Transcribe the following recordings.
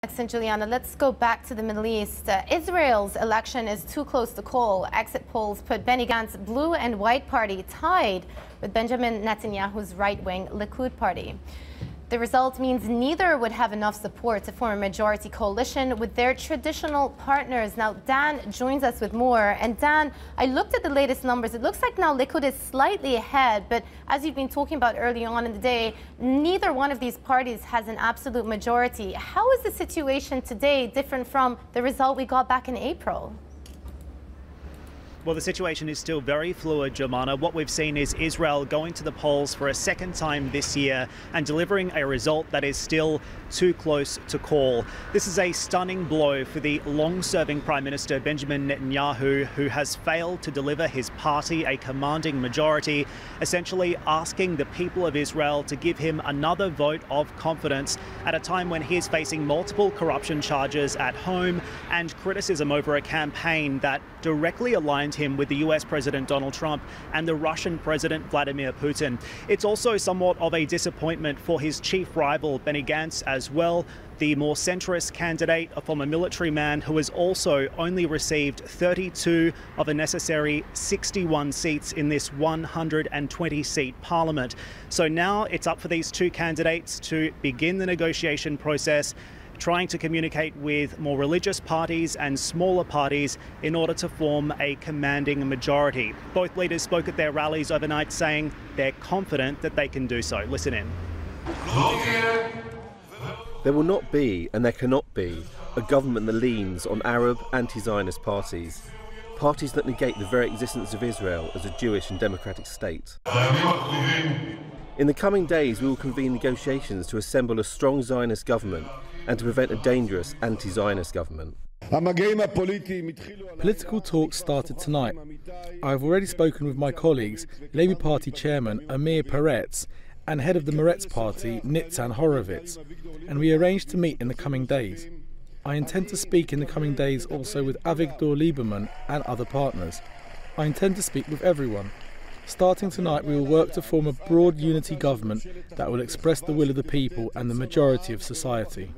And Juliana, let's go back to the Middle East. Israel's election is too close to call. Exit polls put Benny Gantz's blue and white party tied with Benjamin Netanyahu's right-wing Likud party. The result means neither would have enough support to form a majority coalition with their traditional partners. Now, Dan joins us with more. And Dan, I looked at the latest numbers. It looks like now Likud is slightly ahead, but as you've been talking about early on in the day, neither one of these parties has an absolute majority. How is the situation today different from the result we got back in April? Well, the situation is still very fluid, Jomana. What we've seen is Israel going to the polls for a second time this year and delivering a result that is still too close to call. This is a stunning blow for the long-serving Prime Minister Benjamin Netanyahu, who has failed to deliver his party a commanding majority, essentially asking the people of Israel to give him another vote of confidence at a time when he is facing multiple corruption charges at home and criticism over a campaign that directly aligns him with the US President Donald Trump and the Russian President Vladimir Putin. It's also somewhat of a disappointment for his chief rival, Benny Gantz, as well, the more centrist candidate, a former military man who has also only received 32 of a necessary 61 seats in this 120-seat parliament. So now it's up for these two candidates to begin the negotiation process, trying to communicate with more religious parties and smaller parties in order to form a commanding majority. Both leaders spoke at their rallies overnight saying they're confident that they can do so. Listen in. There will not be, and there cannot be, a government that leans on Arab anti-Zionist parties, parties that negate the very existence of Israel as a Jewish and democratic state. In the coming days, we will convene negotiations to assemble a strong Zionist government and to prevent a dangerous anti-Zionist government. Political talks started tonight. I have already spoken with my colleagues, Labour Party Chairman Amir Peretz and head of the Meretz Party, Nitzan Horowitz, and we arranged to meet in the coming days. I intend to speak in the coming days also with Avigdor Lieberman and other partners. I intend to speak with everyone. Starting tonight, we will work to form a broad unity government that will express the will of the people and the majority of society.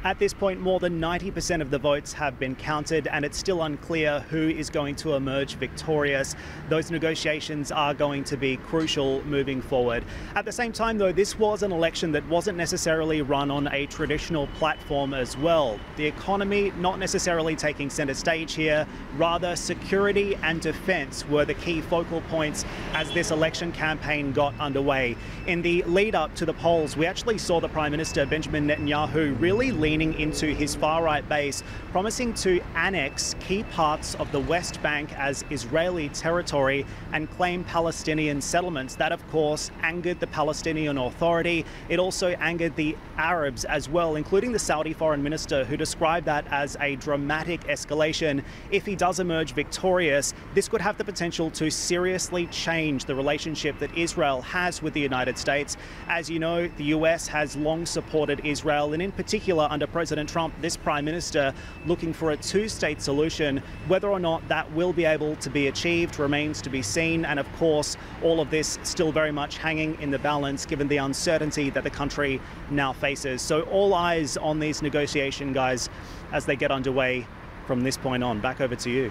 At this point, more than 90% of the votes have been counted, and it's still unclear who is going to emerge victorious. Those negotiations are going to be crucial moving forward. At the same time, though, this was an election that wasn't necessarily run on a traditional platform as well. The economy not necessarily taking centre stage here, rather security and defence were the key focal points as this election campaign got underway. In the lead up to the polls, we actually saw the Prime Minister Benjamin Netanyahu really leaning into his far-right base, promising to annex key parts of the West Bank as Israeli territory and claim Palestinian settlements. That, of course, angered the Palestinian Authority. It also angered the Arabs as well, including the Saudi Foreign Minister, who described that as a dramatic escalation. If he does emerge victorious, this could have the potential to seriously change the relationship that Israel has with the United States. As you know, the US has long supported Israel, and in particular under President Trump, this Prime Minister looking for a two-state solution. Whether or not that will be able to be achieved remains to be seen, and of course all of this still very much hanging in the balance given the uncertainty that the country now faces. So all eyes on these negotiations, guys, as they get underway from this point on. Back over to you.